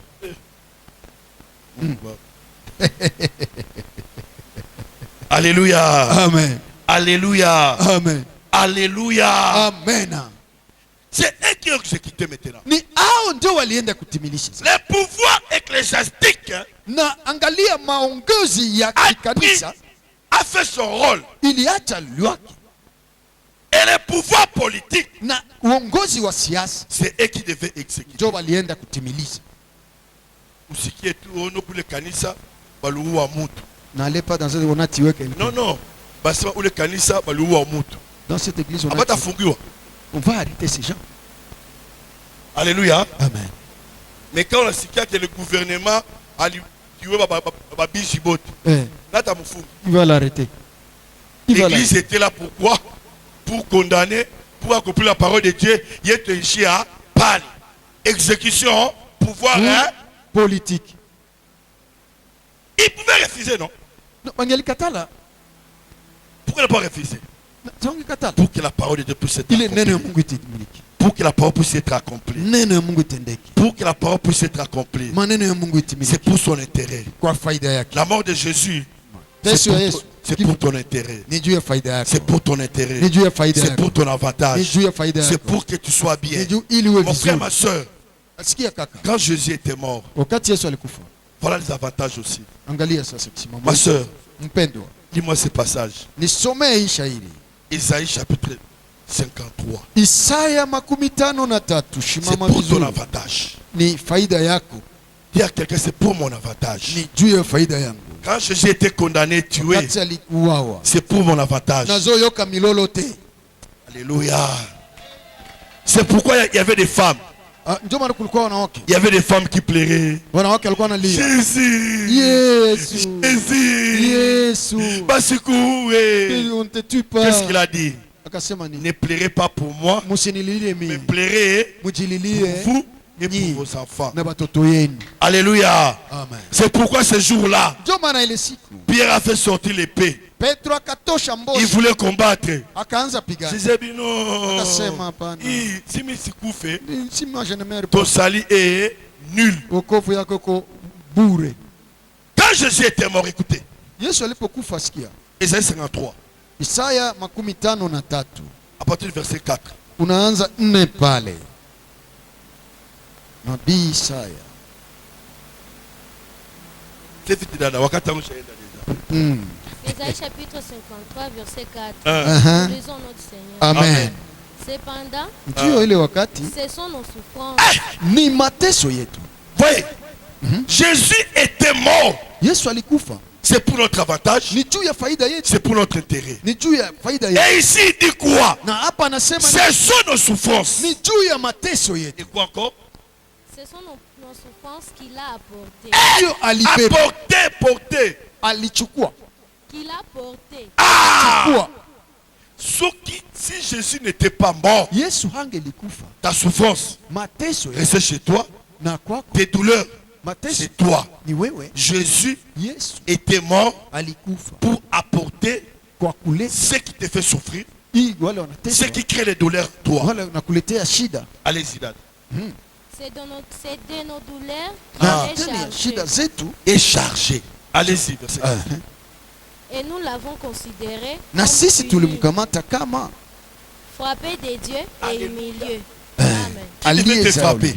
Alléluia. Amen. Alléluia. Amen. Alléluia. Amen. C'est eux qui ont exécuté maintenant. Ni hao ndio walienda kutimilisha. Les pouvoirs ecclésiastiques Na angalia maongozi ya kanisa a fait son rôle. iliacha lwake. Et les pouvoirs politiques, Na uongozi wa siasa c'est eux qui devaient exécuter. ndio walienda kutimiliza. Usikie tu ono kule kanisa baluwa mutu. N'allez pas dans cette on a tué quelqu'un. Non non. Basema ule kanisa baluwa mutu. Dans cette église on a Abata tué. fungiwa. On va arrêter ces gens. Alléluia. Amen. Mais quand on a sikia que le gouvernement a tué babi Jibot. Là t'as moufoum. Il va l'arrêter. L'église était là pourquoi? Pour condamner, pour accomplir la parole de Dieu. Il est un à parler. Exécution, pouvoir, hein? Politique. Il pouvait refuser, non? Non, Angeli Katala. Pourquoi ne pas refuser? Angeli Katala. Pour que la parole de Dieu puisse être Il est nene accomplie. Mungu timiliki. Pour que la parole puisse être accomplie. Nene Mungu tendeki. Pour que la parole puisse être accomplie. Maneno ya Mungu timiliki. C'est pour son intérêt. Kwa faida yake. La mort de Jésus, Yesu Yesu. c'est pour ton intérêt. Ni juu ya faida yake. C'est pour ton intérêt. Ni juu ya faida C'est yake. pour ton Ni avantage. juu ya faida C'est yake. pour que tu sois bien. Ni juu ili uwe Mon frère, vizuri. ma soeur, Asikia kaka. quand Jésus était mort, Wakati Yesu alikufa. voilà les avantages aussi. Angalia sasa kisimamo. Ma soeur, Mpendwa. dis-moi ce passage. Nisomee hii shairi. Isaïe chapitre 53. Isaya 53 C'est shimama pour ton vizuri. avantage. Ni faida yako. Dis à quelqu'un, c'est pour mon avantage. Ni juu ya faida yangu. Quand Jésus était condamné, tué, Wakati alikuwawa. c'est pour mon avantage. Nazoyoka milolo te. Alléluia. C'est pourquoi il y avait des femmes. Ndio maana kulikuwa wanawake. Il y avait des femmes qui pleuraient. Wanawake walikuwa wanalia. Jésus. Yesu. Jésus. Yesu. Basikouré. On te tue pas. Qu'est-ce qu'il a dit? Akasema nini? Ne pleurez pas pour moi, Musinililie mais mimi. pleurez Mujililie pour vous et Nyi. pour vos enfants. na batoto yenu. Alléluia. Amen. C'est pourquoi ce jour-là, Ndio maana ile siku Pierre a fait sortir l'épée. Petro akatosha Il mboshi voulait combattre. akaanza pigana. Jésus dit non. Akasema hapana. Si mi sikufe, Si moi je ne meurs ton pas. salut est nul. Wokovu yako ko bure. Quand Jésus était mort, écoutez, Yesu alipokufa sikia. Isaïe 53, Isaya 53 à partir du verset 4. unaanza 4 pale. Nabii Isaya. C'est vite dada, wakati wangu shaenda déjà. Ésaïe chapitre 53, verset 4. Aha. Nous lisons notre Seigneur. Amen. Cependant, Ndio ile wakati ce sont nos souffrances ni mateso yetu. Voyez, Jésus était mort. Yesu alikufa. C'est pour notre avantage, Ni juu ya faida yetu. c'est pour notre intérêt. Ni juu ya faida yetu. Et ici, il dit quoi? Na hapa anasema Ce sont nos souffrances. ni juu ya mateso yetu. Et quoi encore? ce sont nos souffrances qu'il a apportées. Ndio alibeba, Porter. alichukua. Qu'il a portées. Chukua. Si Jésus n'était pas mort, Yesu hangelikufa. ta souffrance Mateso yetu restait chez toi, na kwako. tes douleurs, Mateso c'est toi. ni wewe. Jésus Yesu était mort alikufa pour apporter kwa kuleta ce qui te fait souffrir, hii wale ce wanateswa, qui crée les douleurs, toi. wale wanakuletea shida. Allez-y, dad. C'est de nos douleurs Na qu'il est tena chargé. shida zetu. Et chargé. Allez-y, verset 4. Et nous l'avons considéré Na comme sisi puni, tulimkamata kama frappé des dieux et Alléluia. humilié. Amen. Qui devait être aliyezaliwa. frappé?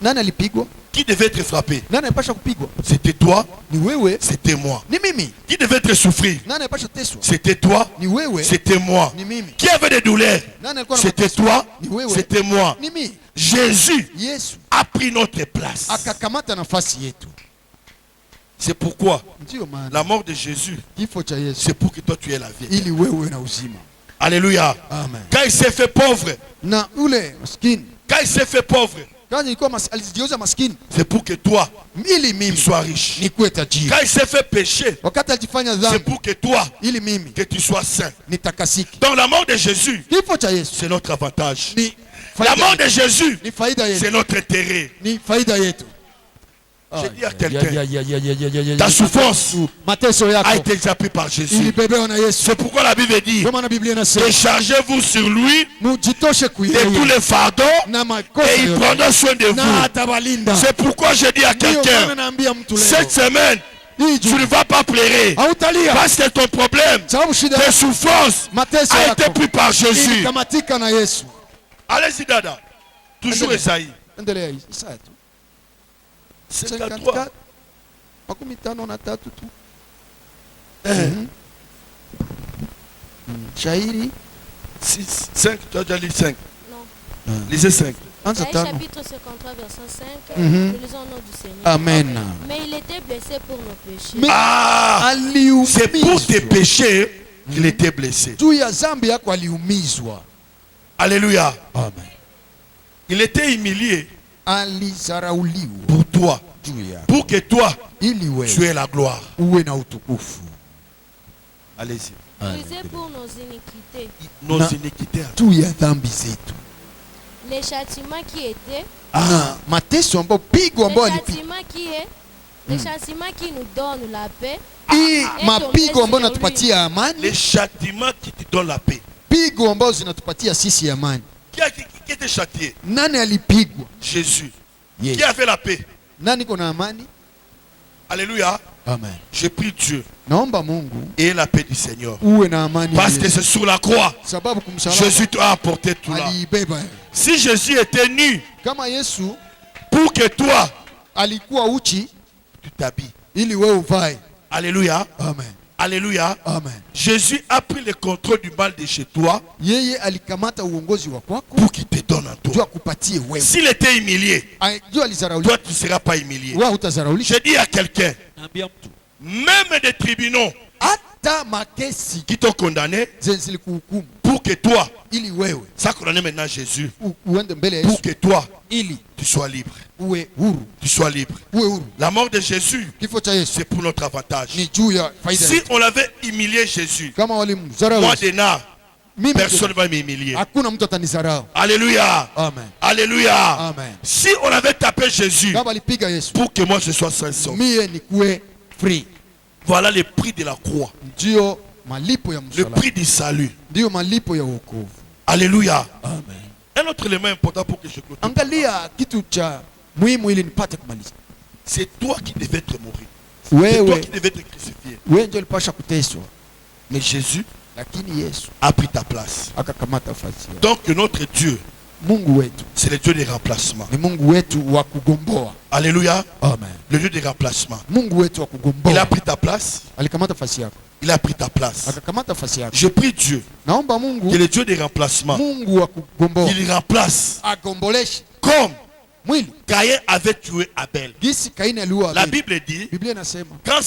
Nani alipigwa? Qui devait être frappé? Nani alipasha kupigwa? C'était toi, Ni wewe. c'était moi. Ni mimi. Qui devait être souffrir? Nani alipasha teswa? C'était toi, Ni wewe. c'était moi. Ni mimi. Qui avait des douleurs? Nani alikuwa na C'était mateso? toi, Ni wewe. c'était moi. Ni mimi. Jésus Yesu a pris notre place. akakamata nafasi yetu. C'est pourquoi Ndio maana la mort de Jésus, kifo cha Yesu c'est pour que toi tu aies la vie. ili wewe na uzima. Alléluia. Amen. Quand il s'est fait pauvre, Na ule maskini quand il s'est fait pauvre, kama ilikuwa alijigeuza maskini c'est pour que toi ili tu mimi sois riche. nikuwe tajiri. Quand il s'est fait pécher, Wakati alijifanya c'est dhambi pour que toi ili mimi que tu sois saint. nitakasiki. Donc la mort de Jésus, Kifo cha Yesu c'est notre avantage. ni La faida mort de yetu. Jésus, Ni faida c'est yetu. notre intérêt. Ni faida yetu. J'ai dit à quelqu'un, ta souffrance mateso a yako été déjà prise par Jésus. ilibebewa na Yesu. C'est pourquoi la Bible dit, Ndio maana Biblia inasema déchargez-vous sur lui mujitoshe de tous kuyeye les fardeaux na makosa et il yote prendra soin de na vous. atawalinda. C'est pourquoi je dis à Ndio maana quelqu'un, naambia mtu leo cette semaine, tu ne vas pas pleurer. hautalia Parce que ton problème, sababu shida tes souffrances, mateso a été yako pris par Jésus. ilikamatika na Yesu. Allez-y, Dada. Toujours Esaïe. Endelea hii Isaya tu 53. 53 tu. Shairi 6, 5, tu as déjà lu 5. Non. Lisez 5. anza Isaïe tano. chapitre 53, verset 5. Mhm. Nous lisons au nom du Seigneur. Amen. Mais il était blessé pour nos péchés. Mais Ah, c'est pour tes aliumizwa péchés qu'il était blessé. juu ya zambi yako, aliumizwa. Alléluia. Amen. Il était humilié Alizarauliwa pour toi. juu ya Pour que toi, ili tu wewe aies la gloire. uwe na utukufu. Allez-y. Brisé pour nos iniquités. Nos Na- iniquités. juu ya dhambi zetu Les châtiments qui étaient. na mateso ambayo pigo ambayo alipiga, Les châtiments qui nous donnent la paix. hii mapigo ambayo natupatia amani, Les châtiments qui te donnent la paix. pigo ambayo zinatupatia sisi amani. Qui était châtié? Nani alipigwa? Jésus. Yes. Qui avait la paix? Nani kona amani? Alléluia. Amen. Je prie Dieu Naomba Mungu et la paix du Seigneur. uwe na amani Parce ya que Yesu. c'est sur la croix. Sababu kumsalaba Jésus t'a apporté tout là. aliibeba. Si Jésus était nu Kama Yesu pour que toi, alikuwa uchi tu t'habilles. ili wewe uvae. Alléluia. Amen. Alléluia. Amen. Jésus a pris le contrôle du mal de chez toi Yeye alikamata uongozi wa kwako pour qu'il te donne en juu toi. akupatie wewe. S'il était humilié, Juu alizarauliwa, toi tu ne seras pas humilié. wewe hutazaraulisha. Je dis à quelqu'un, Naambia mtu même des tribunaux hata makesi qui t'ont condamné zenye zilikuhukumu pour que toi, ili wewe ça condamne maintenant Jésus, uende mbele ya pour Yesu que toi, ili tu sois libre. uwe huru, Tu sois libre. uwe huru. La mort de Jésus, Kifo cha Yesu c'est pour notre avantage. ni juu ya faida Si yetu. on avait humilié Jésus, Kama walimdharau moi Yesu, Dénard, mimi personne ne va m'humilier. hakuna mtu atanidharau. Alléluia. Amen. Alléluia. Amen. Si on avait tapé Jésus Kama alipiga Yesu pour que moi je sois sans, mie nikuwe free, voilà le prix de la croix, ndio malipo ya le msalaba, prix du salut. ndio malipo ya wokovu. Alléluia. Amen. Un autre élément important pour que je clôture. Angalia kitu cha muhimu ili nipate kumaliza. C'est toi qui devais être mourir. C'est toi Wewe qui devais être crucifié. wewe ndio ulipasha kuteswa, Mais Jésus lakini Yesu a pris ta place. akakamata nafasi yako. Donc notre Dieu, Mungu wetu c'est le Dieu des remplacements. ni Mungu wetu wa kugomboa. Alléluia. Amen. Le Dieu des remplacements. Mungu wetu wa Il a kugomboa pris ta place. alikamata nafasi yako, Il a pris ta place. akakamata nafasi yako. Je prie Dieu, Naomba que Mungu, le Dieu des remplacements, Mungu wa kugomboa qu'il remplace agomboleshe comme mwili Caïn avait tué Abel. gisi Kaini aliua La Abeli. Bible dit, Biblia inasema quand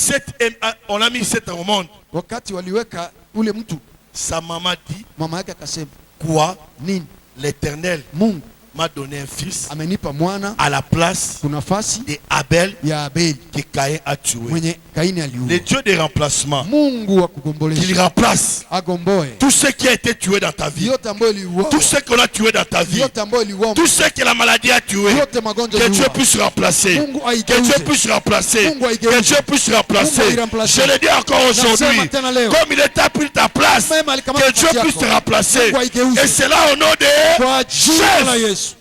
on a mis Seth au monde, wakati waliweka ule mtu, sa maman dit, mama yake akasema quoi? nini? L'Éternel Mungu m'a donné un fils amenipa mwana à la place kunafasi de Abel ya Abeli que Caïn a tué. mwenye Kaini Le aliua. Dieu des remplacements, Mungu wa qu'il kugombolesha remplace agomboe tout ce qui a été tué dans ta vie, yote ambayo iliuawa, tout ce qu'on a tué dans ta vie, yote ambayo iliuawa, tout ce que la maladie a tué, yote magonjwa que Dieu iliuawa. puisse remplacer. Mungu Que Dieu aigeuze. puisse remplacer. Mungu aigeuze. Que Dieu puisse remplacer. Mungu airemplace. Je le dis encore aujourd'hui. Nasema tena leo. Comme il est à pris ta place, Même alikamata que Dieu nafasi puisse te yako. remplacer. Mungu aigeuze. Et c'est là au nom de Kwa jina la Jésus. Yesu.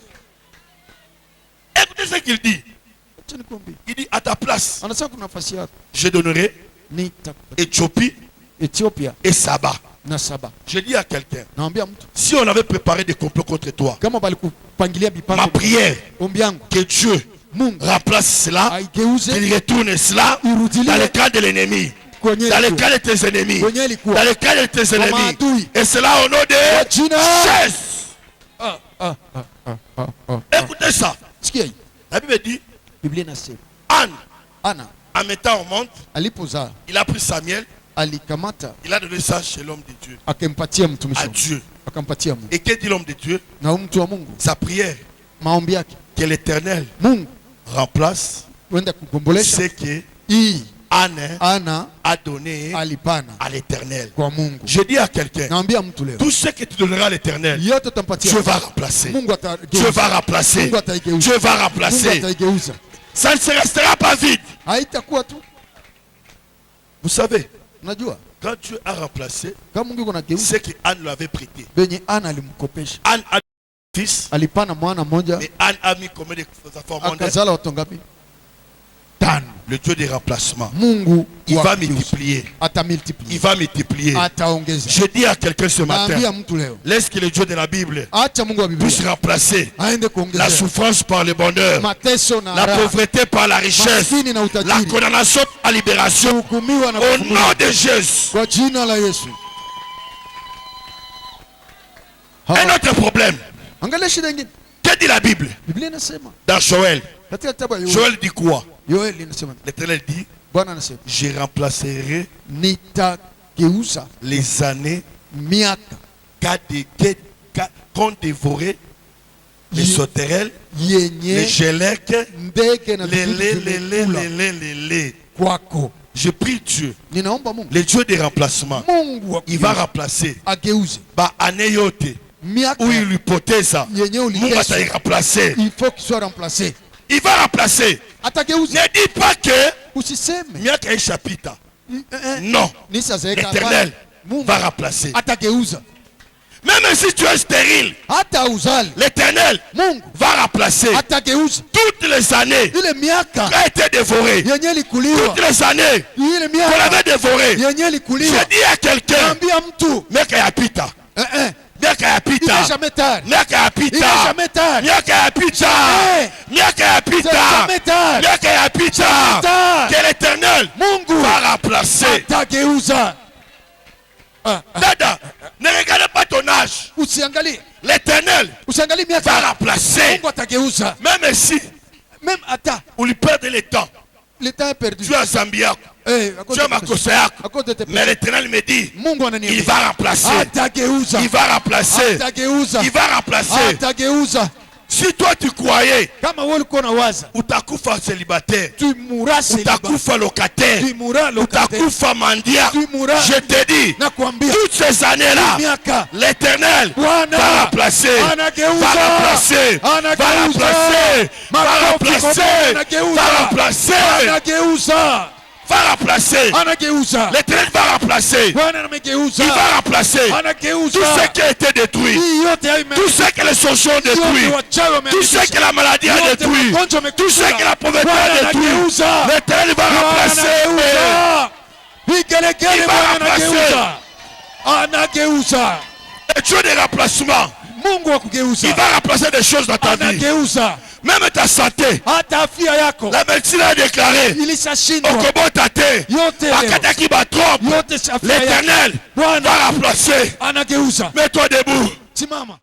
Écoutez ce qu'il dit. Acha nikwambie. Il dit à ta place, Anasema kuna nafasi yako je donnerai nitakupatia Éthiopie Ethiopia et Saba. na Saba. Je dis à quelqu'un, Naambia mtu si on avait préparé des complots contre toi, kama balikupangilia ma mipango, prière, ombi yangu que Dieu Mungu remplace cela, aigeuze qu'il retourne cela irudilie dans le cas de l'ennemi. kwenye Dans le ilikuwa. cas de tes ennemis. Kwenye ilikuwa. Dans le cas de tes ennemis. maadui. Et cela au nom Kwa de jina. Jésus. Écoutez ça. Sikia hii. La Bible dit, Biblia inasema Anne, Ana en mettant au monde, alipozaa il a pris Samuel, alikamata il a donné ça chez l'homme de Dieu, akampatia mtumishi à wa Mungu. Dieu. Akampatia Mungu. Et que dit l'homme de Dieu? Na huyu mtu wa Mungu Sa prière, maombi yake que l'Éternel Mungu remplace wenda kugombolesha ce que hii Anne Ana a donné alipana à l'Éternel. kwa Mungu. Je dis à quelqu'un, Naambia mtu leo tout ce que tu donneras à l'Éternel, yote utampatia Dieu va remplacer. Mungu Dieu atageuza. va remplacer. Mungu ataigeuza. Dieu va Mungu remplacer. ataigeuza. Ça ne se restera pas vide. Haitakuwa tu. Vous savez, Unajua quand Dieu a remplacé kama Mungu yuko nageuza ce que Anne lui avait prêté, benye Ana alimkopesha, Anne a un fils, alipana mwana mmoja mais Anne a mis combien de enfants au monde? akazala watoto ngapi? 5. Le Dieu des remplacements. Mungu Il wa va kugeuza. multiplier. Atamultiplier. Il va multiplier. Ataongeza. Je dis à quelqu'un ce matin, Naambia mtu leo. laisse que le Dieu de la Bible Acha Mungu wa puisse Biblia remplacer aende la kuongeza souffrance par le bonheur, mateso na la raha, pauvreté par la richesse, maskini na la utajiri, condamnation à la libération. kuhukumiwa na Au nom kufunguliwa de Jésus. kwa jina la Yesu. Un autre problème. Angalia shida nyingine. Que dit la Bible Biblia inasema dans Joël? katika kitabu ya Yoeli. Joël dit quoi? Yoeli inasema L'Éternel dit, Bwana anasema je remplacerai nitageuza les années miaka qu'ont dévoré les sauterelles, les yenye gélèques, ndege na les vimekula lait. kwako. Je prie Dieu, Ninaomba Mungu, le Dieu des remplacements, Mungu wa il va kugeuza, remplacer. ageuze Ba année yote miaka où il hypothèse, yenye Mungu uliteswa, va remplacer. il faut qu'il soit remplacé. Il va remplacer. Atageuza. Ne dis pas que Usiseme miaka ishapita. Non, nishazeeka. l'Éternel Mungu va remplacer. atageuza. Même si tu es stérile, Hata uzali l'Éternel Mungu va remplacer. atageuza Toutes les années ile miaka qui a été dévorée, yenye likuliwa, toutes les années ile qu'on miaka avait dévoré, yenye likuliwa. je dis à quelqu'un, Naambia mtu miaka yapita, miaka il yapita, n'est jamais tard. miaka Il n'est yapita, jamais tard. miaka yapita, Jamais. miaka C'est yapita, jamais tard. miaka yapita, tard. que l'Éternel Mungu va remplacer. atageuza. Dada, ne regardez pas ton âge. Usiangalie, L'Éternel usiangalie va miaka. remplacer. Mungu atageuza. Même si Même hata on lui perd le temps, le temps est perdu. tu as Zambia, À cause tu as de tes péchés. Makosa, À cause de tes mais péchés. l'Éternel me dit, Mungu ananiambia il va remplacer. atageuza. Il va remplacer. Atageuza. Il va remplacer. Atageuza. Si toi tu croyais, Kama wewe ulikuwa unawaza utakufa célibataire, tu mourras célibataire, utakufa locataire, tu mourras locataire, utakufa mendiant, tu mourras. je te dis, Nakwambia toutes ces années-là, miaka l'Éternel Bwana va remplacer, anageuza. va remplacer, va Anageuza. remplacer, va Makofi kwa Bwana, remplacer, anageuza. va remplacer, anageuza. va remplacer. Anageuza. L'Éternel va remplacer. Bwana amegeuza. Il va remplacer Anageuza. tout ce qui a été détruit, Hii yote hayo tout ce que les sorciers ont détruit, yote wachawi tout wameandikisha. ce que la maladie a Yote détruit, magonjwa tout ce wamekula. que la pauvreté Bwana a détruit. anageuza. L'Éternel va Bwana remplacer. anageuza. Vigelegele Il va Bwana remplacer. anageuza. Anageuza. Le Dieu des remplacements, Mungu wa kugeuza. il va remplacer des choses dans ta vie. Anageuza. Même ta santé. Hata afya yako La médecine a déclaré. ilishashindwa. Okobota te. Yote leo. Akataki ba trompe. Yote afya yako. L'Éternel Bwana va remplacer. anageuza. Mets-toi debout. Simama.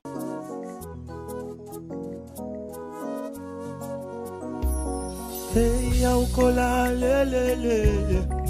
Hey, ya ukola, le, le, le.